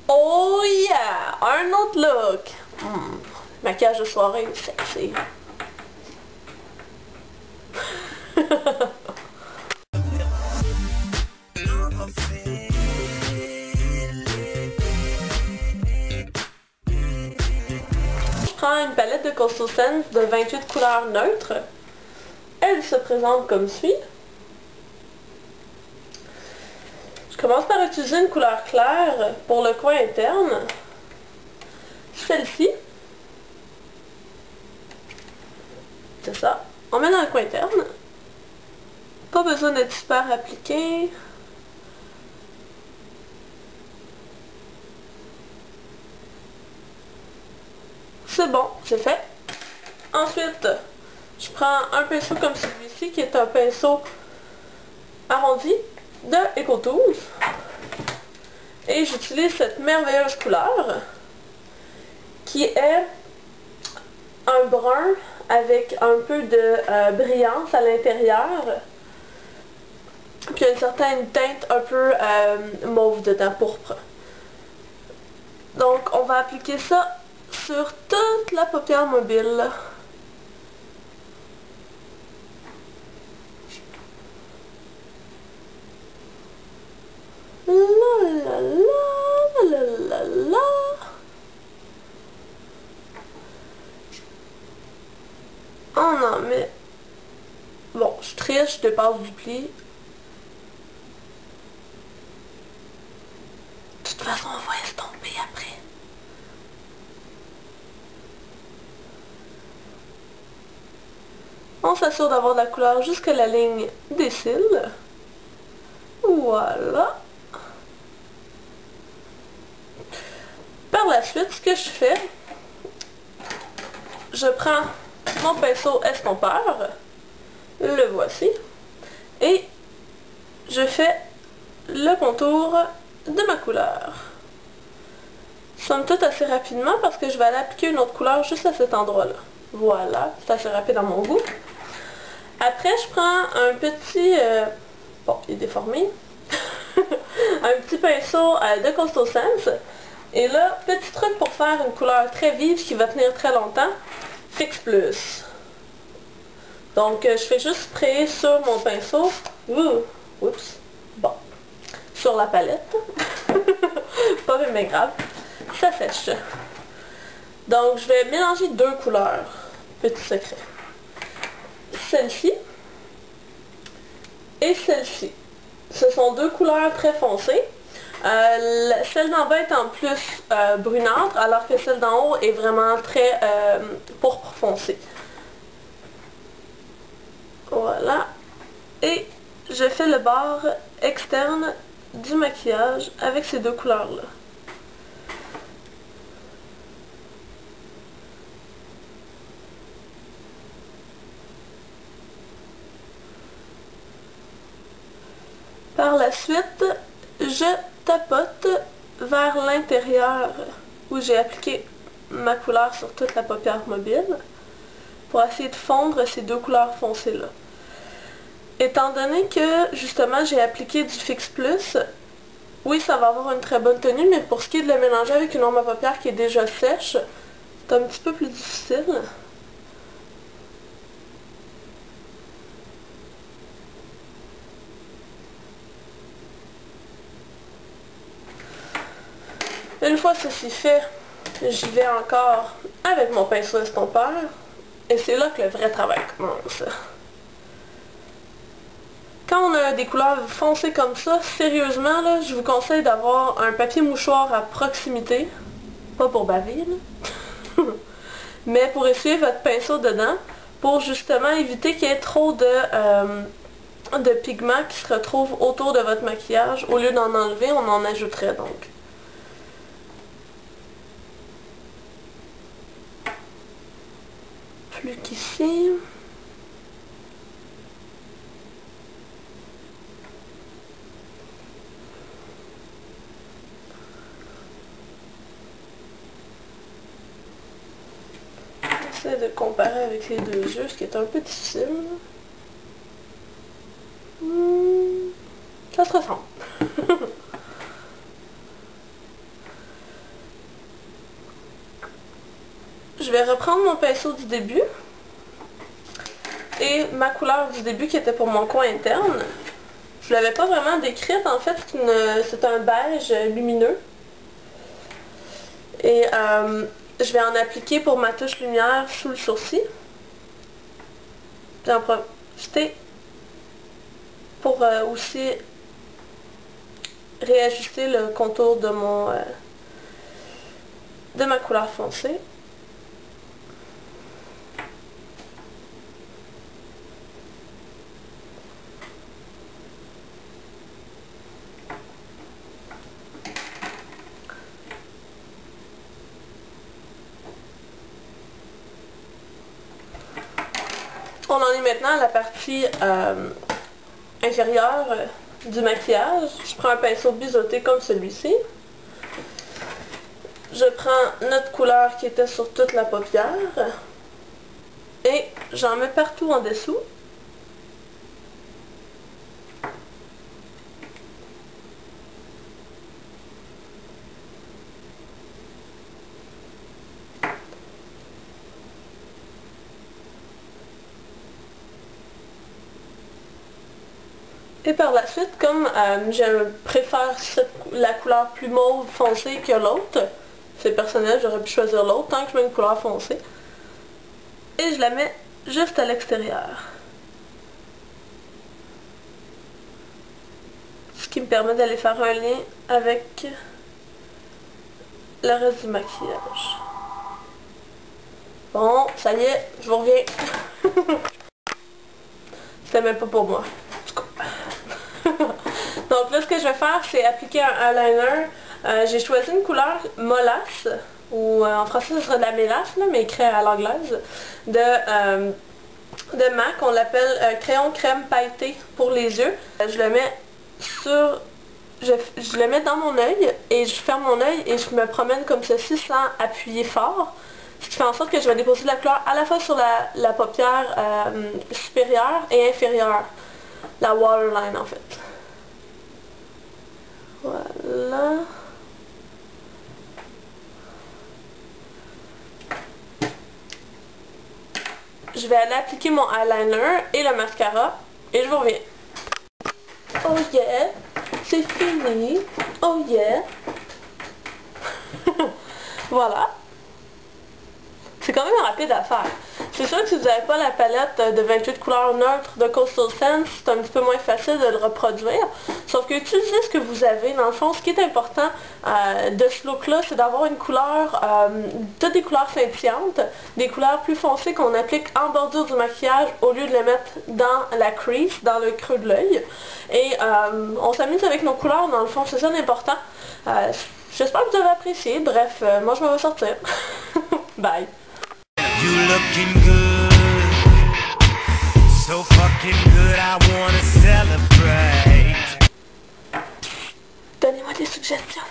Oh yeah! Un autre look! Maquillage de soirée, sexy. Je prends une palette de Coastal Scents de 28 couleurs neutres. Elle se présente comme suit. Je commence par utiliser une couleur claire pour le coin interne. Celle-ci. C'est ça. On met dans le coin interne. Pas besoin d'être super appliqué. C'est bon, c'est fait. Ensuite, je prends un pinceau comme celui-ci qui est un pinceau arrondi de EcoTools. Et j'utilise cette merveilleuse couleur qui est un brun avec un peu de brillance à l'intérieur. Puis une certaine teinte un peu mauve dedans, pourpre. Donc on va appliquer ça sur toute la paupière mobile. La la la la la la. On en met. Bon, je triche, je dépasse du pli. De toute façon, on va estomper après. On s'assure d'avoir de la couleur jusqu'à la ligne des cils. Voilà. Par la suite, ce que je fais, je prends mon pinceau estompeur, le voici, et je fais le contour de ma couleur. Somme toute assez rapidement parce que je vais aller appliquer une autre couleur juste à cet endroit-là. Voilà, c'est assez rapide à mon goût. Après, je prends un petit... bon, il est déformé. Un petit pinceau de Coastal Scents. Et là, petit truc pour faire une couleur très vive qui va tenir très longtemps. Fix Plus. Donc, je fais juste sprayer sur mon pinceau. Oups. Bon. Sur la palette. Pas bien grave. Ça sèche. Donc, je vais mélanger deux couleurs. Petit secret. Celle-ci et celle-ci. Ce sont deux couleurs très foncées. Celle d'en bas est en plus brunâtre, alors que celle d'en haut est vraiment très pourpre foncé. Voilà. Et je fais le bord externe du maquillage avec ces deux couleurs-là. Par la suite, je tapote vers l'intérieur où j'ai appliqué ma couleur sur toute la paupière mobile pour essayer de fondre ces deux couleurs foncées-là. Étant donné que, justement, j'ai appliqué du Fix Plus, oui, ça va avoir une très bonne tenue, mais pour ce qui est de le mélanger avec une ombre à paupières qui est déjà sèche, c'est un petit peu plus difficile. Une fois ceci fait, j'y vais encore avec mon pinceau estompeur. Et c'est là que le vrai travail commence. Quand on a des couleurs foncées comme ça, sérieusement, là, je vous conseille d'avoir un papier mouchoir à proximité. Pas pour baver, là. Mais pour essuyer votre pinceau dedans, pour justement éviter qu'il y ait trop de pigments qui se retrouvent autour de votre maquillage. Au lieu d'en enlever, on en ajouterait donc. Plus qu'ici. J'essaie de comparer avec les deux yeux, ce qui est un peu difficile. Ça se ressemble. je vais reprendre mon pinceau du début et ma couleur du début qui était pour mon coin interne. Je ne l'avais pas vraiment décrite, en fait c'est un beige lumineux. Et je vais en appliquer pour ma touche lumière sous le sourcil. J'en profiter pour aussi réajuster le contour de ma couleur foncée. On en est maintenant à la partie inférieure du maquillage. Je prends un pinceau biseauté comme celui-ci. Je prends notre couleur qui était sur toute la paupière et j'en mets partout en dessous. Et par la suite, comme je préfère la couleur plus mauve foncée que l'autre, c'est personnel, j'aurais pu choisir l'autre tant que je mets une couleur foncée. Et je la mets juste à l'extérieur. Ce qui me permet d'aller faire un lien avec le reste du maquillage. Bon, ça y est, je vous reviens. C'était même pas pour moi. Donc là, ce que je vais faire, c'est appliquer un eyeliner. J'ai choisi une couleur mollasse, ou en français, ce serait de la mélasse, là, mais écrit à l'anglaise, de MAC. On l'appelle crayon crème pailleté pour les yeux. Je le mets sur... Je le mets dans mon œil, et je ferme mon œil, et je me promène comme ceci sans appuyer fort. Ce qui fait en sorte que je vais déposer de la couleur à la fois sur la paupière supérieure et inférieure. La waterline en fait. Voilà. Je vais aller appliquer mon eyeliner et le mascara et je vous reviens. Oh yeah, c'est fini. Oh yeah. Voilà. C'est quand même rapide à faire. C'est sûr que si vous n'avez pas la palette de 28 couleurs neutres de Coastal Scents, c'est un petit peu moins facile de le reproduire. Sauf que utilisez ce que vous avez. Dans le fond, ce qui est important de ce look-là, c'est d'avoir une couleur, toutes des couleurs scintillantes, des couleurs plus foncées qu'on applique en bordure du maquillage au lieu de les mettre dans la crease, dans le creux de l'œil. Et on s'amuse avec nos couleurs, dans le fond, c'est ça l'important. J'espère que vous avez apprécié. Bref, moi je vais sortir. Bye! You looking good, so fucking good, I wanna celebrate. Donnez-moi des suggestions.